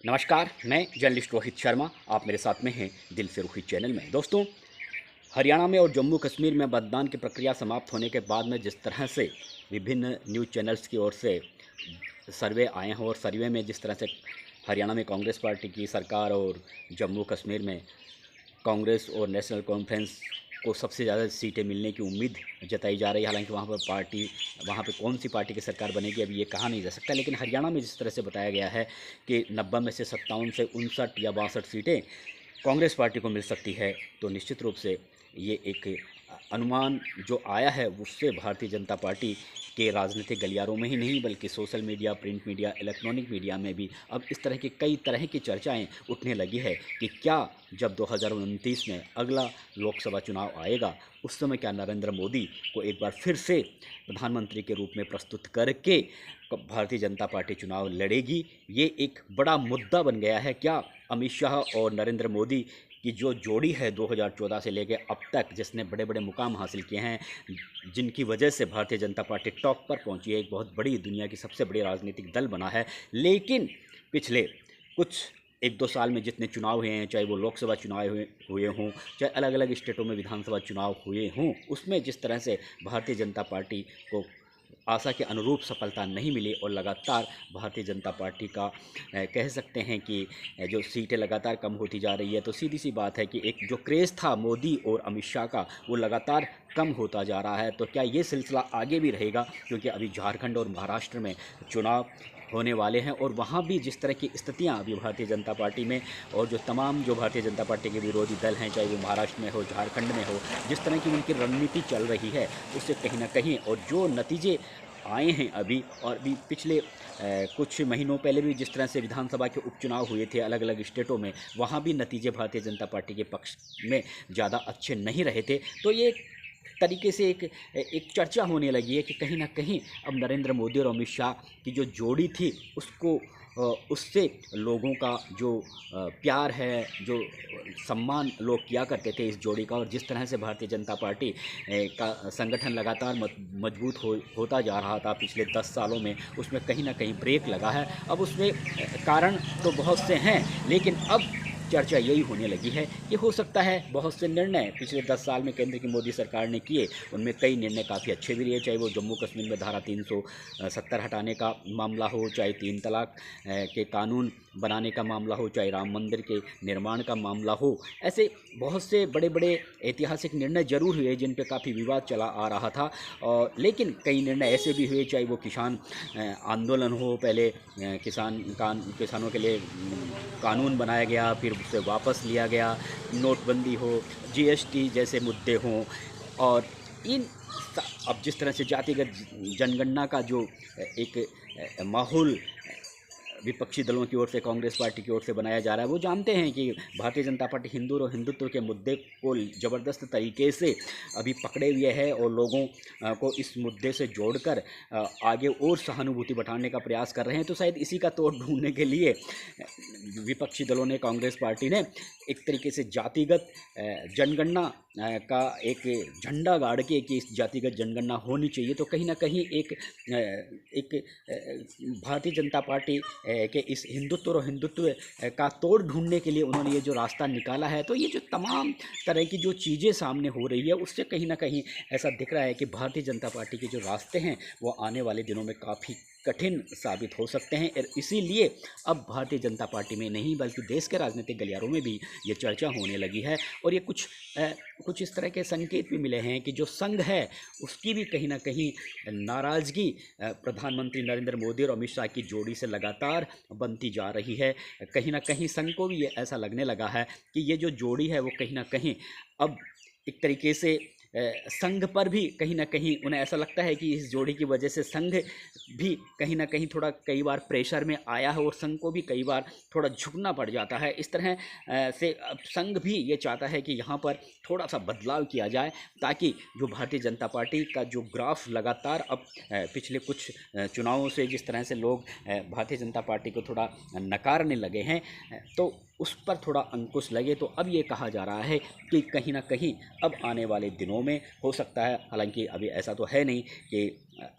नमस्कार, मैं जर्नलिस्ट रोहित शर्मा। आप मेरे साथ में हैं दिल से रोहित चैनल में। दोस्तों, हरियाणा में और जम्मू कश्मीर में मतदान की प्रक्रिया समाप्त होने के बाद में जिस तरह से विभिन्न न्यूज़ चैनल्स की ओर से सर्वे आए हैं और सर्वे में जिस तरह से हरियाणा में कांग्रेस पार्टी की सरकार और जम्मू कश्मीर में कांग्रेस और नेशनल कॉन्फ्रेंस को सबसे ज़्यादा सीटें मिलने की उम्मीद जताई जा रही है। हालांकि वहाँ पर कौन सी पार्टी की सरकार बनेगी अभी ये कहा नहीं जा सकता, लेकिन हरियाणा में जिस तरह से बताया गया है कि 90 में से 57 से 59 या 62 सीटें कांग्रेस पार्टी को मिल सकती है, तो निश्चित रूप से ये एक अनुमान जो आया है उससे भारतीय जनता पार्टी के राजनीतिक गलियारों में ही नहीं बल्कि social media, print media, electronic media में भी अब इस तरह की कई तरह की चर्चाएं उठने लगी है कि क्या जब 2029 में अगला लोकसभा चुनाव आएगा उस समय क्या नरेंद्र मोदी को एक बार फिर से प्रधानमंत्री के रूप में प्रस्तुत करके भारतीय जनता पार्टी चुनाव लड़ेगी। ये एक बड़ा मुद्दा बन गया है। क्या अमित शाह और नरेंद्र मोदी की जो जोड़ी है 2014 से लेकर अब तक, जिसने बड़े बड़े मुकाम हासिल किए हैं, जिनकी वजह से भारतीय जनता पार्टी टॉप पर पहुंची है, एक बहुत बड़ी दुनिया की सबसे बड़ी राजनीतिक दल बना है, लेकिन पिछले कुछ 1-2 साल में जितने चुनाव हुए हैं, चाहे वो लोकसभा चुनाव हुए हों, चाहे अलग अलग स्टेटों में विधानसभा चुनाव हुए हों, उसमें जिस तरह से भारतीय जनता पार्टी को आशा के अनुरूप सफलता नहीं मिली और लगातार भारतीय जनता पार्टी का कह सकते हैं कि जो सीटें लगातार कम होती जा रही है, तो सीधी सी बात है कि एक जो क्रेज़ था मोदी और अमित शाह का वो लगातार कम होता जा रहा है। तो क्या ये सिलसिला आगे भी रहेगा, क्योंकि अभी झारखंड और महाराष्ट्र में चुनाव होने वाले हैं और वहाँ भी जिस तरह की स्थितियाँ अभी भारतीय जनता पार्टी में और जो तमाम जो भारतीय जनता पार्टी के विरोधी दल हैं, चाहे वो महाराष्ट्र में हो, झारखंड में हो, जिस तरह की उनकी रणनीति चल रही है उससे कहीं ना कहीं और जो नतीजे आए हैं अभी और भी पिछले कुछ महीनों पहले भी जिस तरह से विधानसभा के उपचुनाव हुए थे अलग अलग स्टेटों में, वहाँ भी नतीजे भारतीय जनता पार्टी के पक्ष में ज़्यादा अच्छे नहीं रहे थे। तो ये तरीके से एक चर्चा होने लगी है कि कहीं ना कहीं अब नरेंद्र मोदी और अमित शाह की जो जोड़ी थी उसको उससे लोगों का जो प्यार है, जो सम्मान लोग किया करते थे इस जोड़ी का, और जिस तरह से भारतीय जनता पार्टी का संगठन लगातार मजबूत होता जा रहा था पिछले 10 सालों में, उसमें कहीं ना कहीं ब्रेक लगा है। अब उसमें कारण तो बहुत से हैं, लेकिन अब चर्चा यही होने लगी है कि हो सकता है बहुत से निर्णय पिछले 10 साल में केंद्र की मोदी सरकार ने किए, उनमें कई निर्णय काफ़ी अच्छे भी रहे, चाहे वो जम्मू कश्मीर में धारा 370 हटाने का मामला हो, चाहे 3 तलाक के कानून बनाने का मामला हो, चाहे राम मंदिर के निर्माण का मामला हो। ऐसे बहुत से बड़े बड़े ऐतिहासिक निर्णय जरूर हुए जिन पे काफ़ी विवाद चला आ रहा था, और लेकिन कई निर्णय ऐसे भी हुए, चाहे वो किसान आंदोलन हो, पहले किसानों के लिए कानून बनाया गया, फिर उसे वापस लिया गया, नोटबंदी हो, जीएसटी जैसे मुद्दे हों, और इन अब जिस तरह से जातिगत जनगणना का जो एक माहौल विपक्षी दलों की ओर से, कांग्रेस पार्टी की ओर से बनाया जा रहा है, वो जानते हैं कि भारतीय जनता पार्टी हिंदू और हिंदुत्व के मुद्दे को ज़बरदस्त तरीके से अभी पकड़े हुए है और लोगों को इस मुद्दे से जोड़कर आगे और सहानुभूति बढ़ाने का प्रयास कर रहे हैं। तो शायद इसी का तोड़ ढूंढने के लिए विपक्षी दलों ने, कांग्रेस पार्टी ने एक तरीके से जातिगत जनगणना का एक झंडा गाड़ के कि इस जातिगत जनगणना होनी चाहिए, तो कहीं ना कहीं एक भारतीय जनता पार्टी के इस हिंदुत्व और हिंदुत्व का तोड़ ढूंढने के लिए उन्होंने ये जो रास्ता निकाला है। तो ये जो तमाम तरह की जो चीज़ें सामने हो रही है उससे कहीं ना कहीं ऐसा दिख रहा है कि भारतीय जनता पार्टी के जो रास्ते हैं वो आने वाले दिनों में काफ़ी कठिन साबित हो सकते हैं, और इसीलिए अब भारतीय जनता पार्टी में नहीं बल्कि देश के राजनीतिक गलियारों में भी ये चर्चा होने लगी है। और ये कुछ इस तरह के संकेत भी मिले हैं कि जो संघ है उसकी भी कहीं ना कहीं नाराज़गी प्रधानमंत्री नरेंद्र मोदी और अमित शाह की जोड़ी से लगातार बनती जा रही है। कहीं ना कहीं संघ को भी ये ऐसा लगने लगा है कि ये जो जोड़ी है वो कहीं ना कहीं अब एक तरीके से संघ पर भी कहीं ना कहीं उन्हें ऐसा लगता है कि इस जोड़ी की वजह से संघ भी कहीं ना कहीं थोड़ा कई बार प्रेशर में आया है और संघ को भी कई बार थोड़ा झुकना पड़ जाता है। इस तरह से अब संघ भी ये चाहता है कि यहाँ पर थोड़ा सा बदलाव किया जाए, ताकि जो भारतीय जनता पार्टी का जो ग्राफ लगातार अब पिछले कुछ चुनावों से जिस तरह से लोग भारतीय जनता पार्टी को थोड़ा नकारने लगे हैं, तो उस पर थोड़ा अंकुश लगे। तो अब ये कहा जा रहा है कि कहीं ना कहीं अब आने वाले दिनों में हो सकता है, हालांकि अभी ऐसा तो है नहीं कि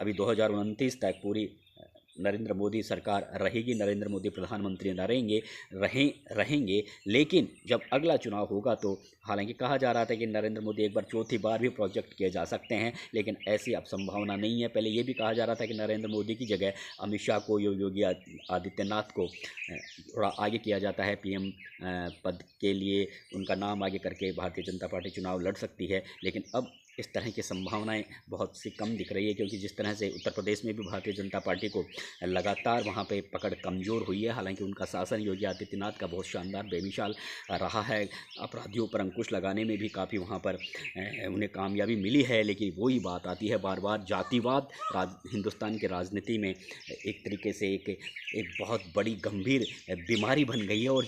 अभी 2029 तक पूरी नरेंद्र मोदी सरकार रहेगी, नरेंद्र मोदी प्रधानमंत्री रहेंगे, लेकिन जब अगला चुनाव होगा तो हालांकि कहा जा रहा था कि नरेंद्र मोदी एक बार चौथी बार भी प्रोजेक्ट किए जा सकते हैं, लेकिन ऐसी अब संभावना नहीं है। पहले ये भी कहा जा रहा था कि नरेंद्र मोदी की जगह अमित शाह को, योगी आदित्यनाथ को थोड़ा आगे किया जाता है, पीएम पद के लिए उनका नाम आगे करके भारतीय जनता पार्टी चुनाव लड़ सकती है। लेकिन अब इस तरह की संभावनाएं बहुत सी कम दिख रही है, क्योंकि जिस तरह से उत्तर प्रदेश में भी भारतीय जनता पार्टी को लगातार वहां पे पकड़ कमज़ोर हुई है। हालांकि उनका शासन योगी आदित्यनाथ का बहुत शानदार बेमिसाल रहा है, अपराधियों पर अंकुश लगाने में भी काफ़ी वहां पर उन्हें कामयाबी मिली है। लेकिन वही बात आती है बार बार, जातिवाद हिंदुस्तान की राजनीति में एक तरीके से एक बहुत बड़ी गंभीर बीमारी बन गई है। और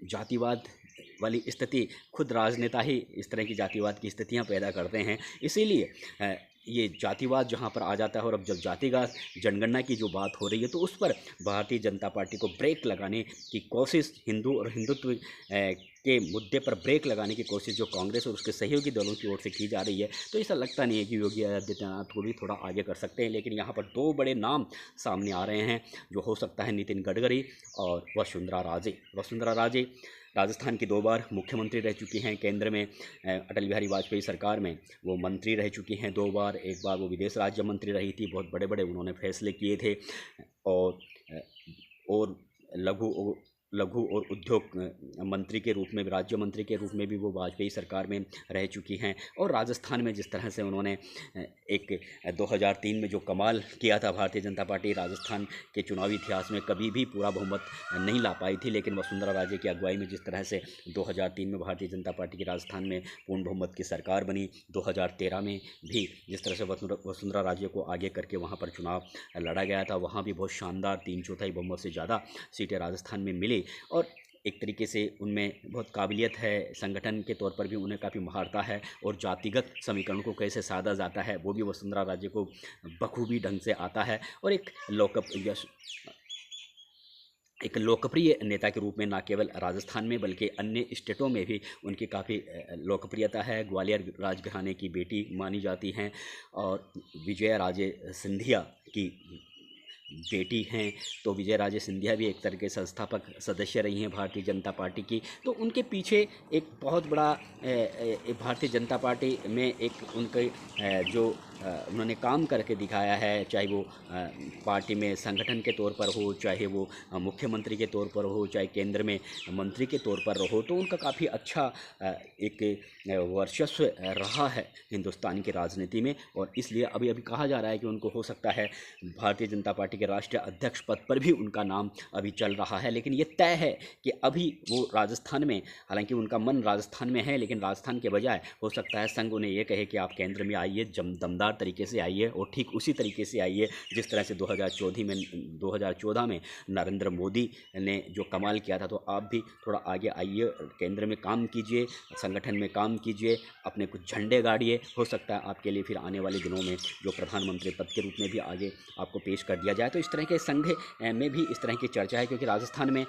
जातिवाद वाली स्थिति खुद राजनेता ही इस तरह की जातिवाद की स्थितियां पैदा करते हैं। इसीलिए ये जातिवाद जहां पर आ जाता है, और अब जब जातिगत जनगणना की जो बात हो रही है तो उस पर भारतीय जनता पार्टी को ब्रेक लगाने की कोशिश, हिंदू और हिंदुत्व के मुद्दे पर ब्रेक लगाने की कोशिश जो कांग्रेस और उसके सहयोगी दलों की ओर से की जा रही है, तो ऐसा लगता नहीं है कि योगी आदित्यनाथ को भी थोड़ा आगे कर सकते हैं। लेकिन यहाँ पर दो बड़े नाम सामने आ रहे हैं, जो हो सकता है नितिन गडकरी और वसुंधरा राजे राजस्थान की 2 बार मुख्यमंत्री रह चुकी हैं। केंद्र में अटल बिहारी वाजपेयी सरकार में वो मंत्री रह चुकी हैं 2 बार। एक बार वो विदेश राज्य मंत्री रही थी, बहुत बड़े बड़े उन्होंने फैसले किए थे। और लघु और उद्योग मंत्री के रूप में, राज्य मंत्री के रूप में भी वो वाजपेयी सरकार में रह चुकी हैं। और राजस्थान में जिस तरह से उन्होंने एक 2003 में जो कमाल किया था भारतीय जनता पार्टी, राजस्थान के चुनावी इतिहास में कभी भी पूरा बहुमत नहीं ला पाई थी। लेकिन वसुंधरा राजे की अगुवाई में जिस तरह से 2003 में भारतीय जनता पार्टी की राजस्थान में पूर्ण बहुमत की सरकार बनी, 2013 में भी जिस तरह से वसुंधरा राजे को आगे करके वहाँ पर चुनाव लड़ा गया था, वहाँ भी बहुत शानदार 3/4 बहुमत से ज़्यादा सीटें राजस्थान में मिली। और एक तरीके से उनमें बहुत काबिलियत है, संगठन के तौर पर भी उन्हें काफ़ी महारता है, और जातिगत समीकरण को कैसे साधा जाता है वो भी वसुंधरा राजे को बखूबी ढंग से आता है। और एक लोकप्रिय नेता के रूप में न केवल राजस्थान में बल्कि अन्य स्टेटों में भी उनकी काफ़ी लोकप्रियता है। ग्वालियर राजघराने की बेटी मानी जाती हैं, और विजया राजे सिंधिया की बेटी हैं। तो विजय राजे सिंधिया भी एक तरह के संस्थापक सदस्य रही हैं भारतीय जनता पार्टी की। तो उनके पीछे एक बहुत बड़ा भारतीय जनता पार्टी में एक उनके जो उन्होंने काम करके दिखाया है, चाहे वो पार्टी में संगठन के तौर पर हो, चाहे वो मुख्यमंत्री के तौर पर हो, चाहे केंद्र में मंत्री के तौर पर हो, तो उनका काफ़ी अच्छा एक वर्चस्व रहा है हिंदुस्तान की राजनीति में। और इसलिए अभी कहा जा रहा है कि उनको हो सकता है भारतीय जनता पार्टी के राष्ट्रीय अध्यक्ष पद पर भी उनका नाम अभी चल रहा है। लेकिन ये तय है कि अभी वो राजस्थान में, हालांकि उनका मन राजस्थान में है, लेकिन राजस्थान के बजाय हो सकता है संघ उन्हें ये कहे कि आप केंद्र में आइए, दमदार तरीके से आइए, और ठीक उसी तरीके से आइए जिस तरह से 2014 में नरेंद्र मोदी ने जो कमाल किया था। तो आप भी थोड़ा आगे आइए, केंद्र में काम कीजिए, संगठन में काम कीजिए, अपने कुछ झंडे गाड़िए। हो सकता है आपके लिए फिर आने वाले दिनों में जो प्रधानमंत्री पद के रूप में भी आगे आपको पेश कर दिया जाए। तो इस तरह के संघ में भी इस तरह की चर्चा है, क्योंकि राजस्थान में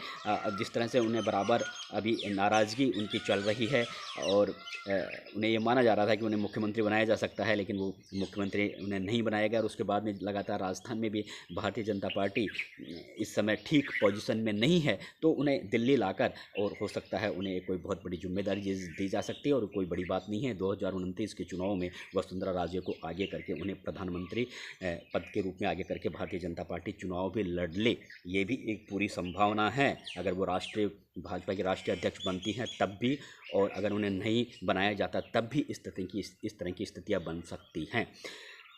जिस तरह से उन्हें बराबर अभी नाराज़गी उनकी चल रही है, और उन्हें ये माना जा रहा था कि उन्हें मुख्यमंत्री बनाया जा सकता है, लेकिन वो मुख्यमंत्री उन्हें नहीं बनाया गया। और उसके बाद में लगातार राजस्थान में भी भारतीय जनता पार्टी इस समय ठीक पोजीशन में नहीं है, तो उन्हें दिल्ली लाकर, और हो सकता है उन्हें कोई बहुत बड़ी जिम्मेदारी दी जा सकती है। और कोई बड़ी बात नहीं है, 2029 के चुनाव में वसुंधरा राजे को आगे करके उन्हें प्रधानमंत्री पद के रूप में आगे करके भारतीय जनता पार्टी चुनाव भी लड़ ले, ये भी एक पूरी संभावना है। अगर वो भाजपा के राष्ट्रीय अध्यक्ष बनती हैं तब भी, और अगर उन्हें नहीं बनाया जाता तब भी इस तरह की स्थितियाँ बन सकती हैं।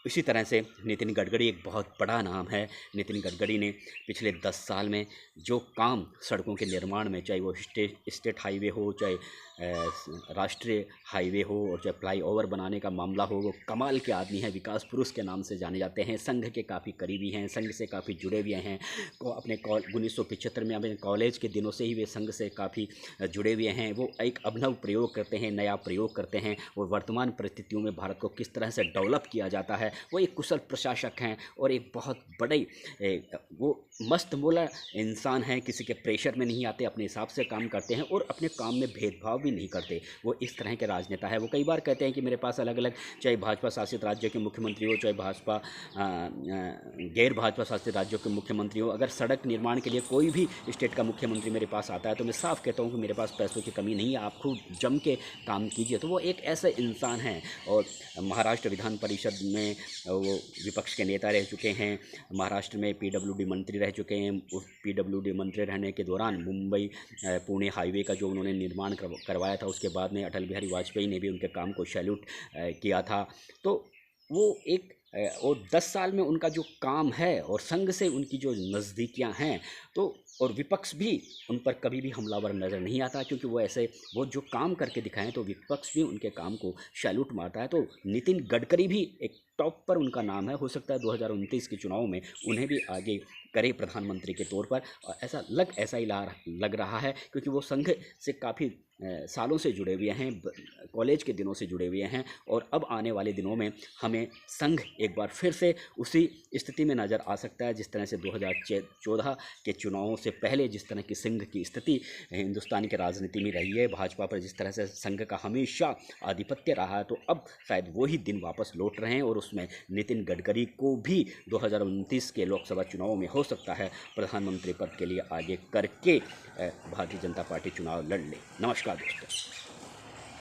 इसी तरह से नितिन गडकरी एक बहुत बड़ा नाम है। नितिन गडकरी ने पिछले 10 साल में जो काम सड़कों के निर्माण में, चाहे वो स्टेट हाईवे हो, चाहे राष्ट्रीय हाईवे हो, और चाहे फ्लाईओवर बनाने का मामला हो, वो कमाल के आदमी हैं, विकास पुरुष के नाम से जाने जाते हैं, संघ के काफ़ी करीबी हैं, संघ से काफ़ी जुड़े हुए हैं। अपने 1975 में अपने कॉलेज के दिनों से ही वे संघ से काफ़ी जुड़े हुए हैं। वो एक अभिनव प्रयोग करते हैं, नया प्रयोग करते हैं, और वर्तमान परिस्थितियों में भारत को किस तरह से डेवलप किया जाता है, वो एक कुशल प्रशासक हैं। और एक बहुत बड़े वो मस्तमौला इंसान हैं, किसी के प्रेशर में नहीं आते, अपने हिसाब से काम करते हैं और अपने काम में भेदभाव भी नहीं करते। वो इस तरह के राजनेता है। वो कई बार कहते हैं कि मेरे पास अलग अलग, चाहे भाजपा शासित राज्य के मुख्यमंत्री हो, चाहे भाजपा गैर भाजपा शासित राज्यों के मुख्यमंत्री हो, अगर सड़क निर्माण के लिए कोई भी स्टेट का मुख्यमंत्री मेरे पास आता है तो मैं साफ कहता हूँ कि मेरे पास पैसों की कमी नहीं है, आप खूब जम के काम कीजिए। तो वो एक ऐसे इंसान हैं। और महाराष्ट्र विधान परिषद में वो विपक्ष के नेता रह चुके हैं, महाराष्ट्र में पीडब्ल्यूडी मंत्री रह चुके हैं। उस पीडब्ल्यूडी मंत्री रहने के दौरान मुंबई पुणे हाईवे का जो उन्होंने निर्माण करवाया था, उसके बाद में अटल बिहारी वाजपेयी ने भी उनके काम को सैल्यूट किया था। तो वो एक और 10 साल में उनका जो काम है और संघ से उनकी जो नज़दीकियां हैं, तो और विपक्ष भी उन पर कभी भी हमलावर नज़र नहीं आता, क्योंकि वो जो काम करके दिखाएं तो विपक्ष भी उनके काम को सैल्यूट मारता है। तो नितिन गडकरी भी एक टॉप पर उनका नाम है। हो सकता है 2029 के चुनाव में उन्हें भी आगे करे प्रधानमंत्री के तौर पर, और ऐसा ही लग रहा है, क्योंकि वो संघ से काफ़ी सालों से जुड़े हुए हैं, कॉलेज के दिनों से जुड़े हुए हैं। और अब आने वाले दिनों में हमें संघ एक बार फिर से उसी स्थिति में नज़र आ सकता है जिस तरह से 2014 के चुनावों से पहले जिस तरह की संघ की स्थिति हिंदुस्तान की राजनीति में रही है, भाजपा पर जिस तरह से संघ का हमेशा आधिपत्य रहा है, तो अब शायद वही दिन वापस लौट रहे हैं। और उसमें नितिन गडकरी को भी 2029 के लोकसभा चुनाव में हो सकता है प्रधानमंत्री पद के लिए आगे करके भारतीय जनता पार्टी चुनाव लड़ ले। नमस्कार दोस्तों।